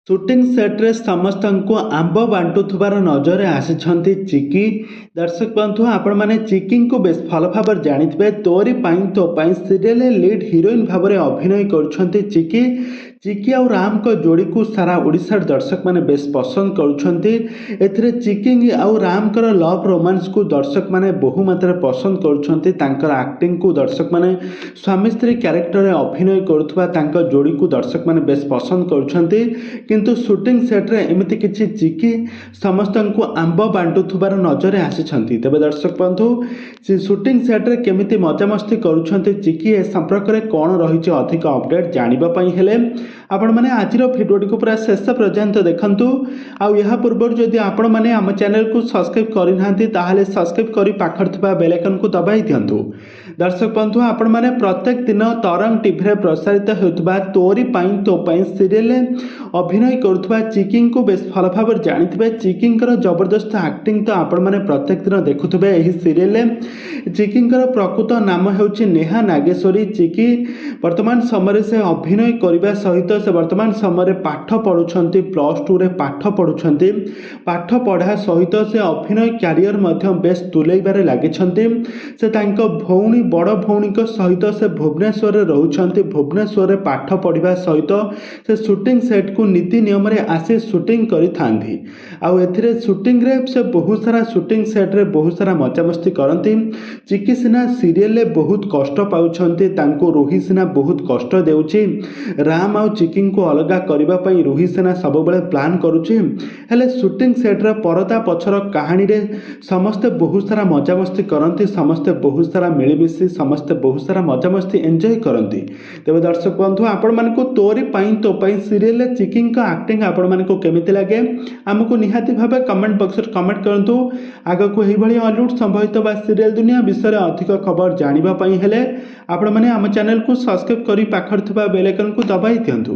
Shooting ସେଟ୍ରେ ସମସ୍ତଙ୍କୁ ଆମ୍ବ ବାଣ୍ଟୁଥିବାର ନଜରରେ ଆସିଛନ୍ତି ଚିକି। ଦର୍ଶକ ବନ୍ଧୁ, ଆପଣମାନେ ଚିକିଙ୍କୁ ବେଶ ଭଲ ଭାବରେ ଜାଣିଥିବେ। ତୋରି ପାଇଁ ତୋ ପାଇଁ ସିରିଏଲରେ ଲିଡ୍ ହିରୋଇନ୍ ଭାବରେ ଅଭିନୟ କରୁଛନ୍ତି ଚିକି। ଚିକି ଆଉ ରାମଙ୍କ ଯୋଡ଼ିକୁ ସାରା ଓଡ଼ିଶାର ଦର୍ଶକମାନେ ବେଶ ପସନ୍ଦ କରୁଛନ୍ତି। ଏଥିରେ ଚିକି ଆଉ ରାମଙ୍କର ଲଭ୍ ରୋମାନ୍ସକୁ ଦର୍ଶକମାନେ ବହୁ ମାତ୍ରାରେ ପସନ୍ଦ କରୁଛନ୍ତି। ତାଙ୍କର ଆକ୍ଟିଂକୁ ଦର୍ଶକମାନେ ସ୍ୱାମୀ ସ୍ତ୍ରୀ କ୍ୟାରେକ୍ଟରରେ ଅଭିନୟ କରୁଥିବା ତାଙ୍କ ଯୋଡ଼ିକୁ ଦର୍ଶକମାନେ ବେଶ ପସନ୍ଦ କରୁଛନ୍ତି। କିନ୍ତୁ ସୁଟିଂ ସେଟ୍ରେ ଏମିତି କିଛି ଚିକି ସମସ୍ତଙ୍କୁ ଆମ୍ବ ବାଣ୍ଟୁଥିବାର ନଜରରେ ଆସିଛନ୍ତି। ତେବେ ଦର୍ଶକ ବନ୍ଧୁ, ସୁଟିଂ ସେଟ୍ରେ କେମିତି ମଜାମସ୍ତି କରୁଛନ୍ତି ଚିକି, ଏ ସମ୍ପର୍କରେ କ'ଣ ରହିଛି ଅଧିକ ଅପଡେଟ୍ ଜାଣିବା ପାଇଁ ହେଲେ ଆପଣମାନେ ଆଜିର ଭିଡ଼ିଓଟିକୁ ପୁରା ଶେଷ ପର୍ଯ୍ୟନ୍ତ ଦେଖନ୍ତୁ। ଆଉ ଏହା ପୂର୍ବରୁ ଯଦି ଆପଣମାନେ ଆମ ଚ୍ୟାନେଲକୁ ସବସ୍କ୍ରାଇବ୍ କରିନାହାନ୍ତି ତାହେଲେ ସବସ୍କ୍ରାଇବ୍ କରି ପାଖରେ ଥିବା ବେଲ୍ ଆଇକନ୍କୁ ଦବାଇ ଦିଅନ୍ତୁ। ଦର୍ଶକ ବନ୍ଧୁ, ଆପଣମାନେ ପ୍ରତ୍ୟେକ ଦିନ ତରଙ୍ଗ ଟିଭିରେ ପ୍ରସାରିତ ହେଉଥିବା ତୋରି ପାଇଁ ତୋ ପାଇଁ ସିରିଏଲରେ ଅଭିନୟ କରୁଥିବା ଚିକିଙ୍କୁ ବେଶ ଭଲ ଭାବରେ ଜାଣିଥିବେ। ଚିକିଙ୍କର ଜବରଦସ୍ତ ଆକ୍ଟିଂ ତ ଆପଣମାନେ ପ୍ରତ୍ୟେକ ଦିନ ଦେଖୁଥିବେ ଏହି ସିରିଏଲରେ। ଚିକିଙ୍କର ପ୍ରକୃତ ନାମ ହେଉଛି ନେହା ନାଗେଶ୍ୱରୀ। ଚିକି ବର୍ତ୍ତମାନ ସମୟରେ ସେ ଅଭିନୟ କରିବା ସହିତ ସେ ବର୍ତ୍ତମାନ ସମୟରେ ପାଠ ପଢ଼ୁଛନ୍ତି, +2ରେ ପାଠ ପଢ଼ୁଛନ୍ତି। ପାଠ ପଢ଼ା ସହିତ ସେ ଅଭିନୟ କ୍ୟାରିୟର ମଧ୍ୟ ବେଶ ତୁଲେଇବାରେ ଲାଗିଛନ୍ତି। ସେ ତାଙ୍କ ବଡ଼ ଭଉଣୀଙ୍କ ସହିତ ସେ ଭୁବନେଶ୍ୱରରେ ରହୁଛନ୍ତି। ଭୁବନେଶ୍ୱରରେ ପାଠ ପଢ଼ିବା ସହିତ ସେ ସୁଟିଂ ସେଟ୍କୁ ନୀତି ନିୟମରେ ଆସି ସୁଟିଂ କରିଥାନ୍ତି। ଆଉ ଏଥିରେ ସୁଟିଂରେ ସେ ବହୁତ ସାରା ସୁଟିଂ ସେଟ୍ରେ ବହୁତ ସାରା ମଜାମସ୍ତି କରନ୍ତି। ଚିକି ସିନା ସିରିଏଲରେ ବହୁତ କଷ୍ଟ ପାଉଛନ୍ତି, ତାଙ୍କୁ ରୁହି ସିନା ବହୁତ କଷ୍ଟ ଦେଉଛି। ରାମ ଆଉ ଚିକିଙ୍କୁ ଅଲଗା କରିବା ପାଇଁ ରୁହି ସିନା ସବୁବେଳେ ପ୍ଲାନ୍ କରୁଛି। ହେଲେ ସୁଟିଂ ସେଟ୍ର ପରଦା ପଛର କାହାଣୀରେ ସମସ୍ତେ ବହୁତ ସାରା ମଜାମସ୍ତି କରନ୍ତି, ସମସ୍ତେ ବହୁତ ସାରା ମିଳିମିଶି ସମସ୍ତେ ବହୁତ ସାରା ମଜାମସ୍ତି ଏନ୍ଜୟ କରନ୍ତି। ତେବେ ଦର୍ଶକ ବନ୍ଧୁ, ଆପଣମାନଙ୍କୁ ତୋରି ପାଇଁ ତୋ ପାଇଁ ସିରିଏଲରେ ଚିକିଙ୍କ ଆକ୍ଟିଂ ଆପଣମାନଙ୍କୁ କେମିତି ଲାଗେ ଆମକୁ ନିହାତି ଭାବେ କମେଣ୍ଟ ବକ୍ସରେ କମେଣ୍ଟ କରନ୍ତୁ। ଆଗକୁ ଏହିଭଳି ହଲିଉଡ୍ ସମ୍ବଳିତ ବା ସିରିଏଲ ଦୁନିଆ ବିଷୟରେ ଅଧିକ ଖବର ଜାଣିବା ପାଇଁ ହେଲେ ଆପଣମାନେ ଆମ ଚ୍ୟାନେଲକୁ ସବସ୍କ୍ରାଇବ୍ କରି ପାଖରେ ଥିବା ବେଲ୍ ଆଇକନ୍କୁ ଦବାଇ ଦିଅନ୍ତୁ।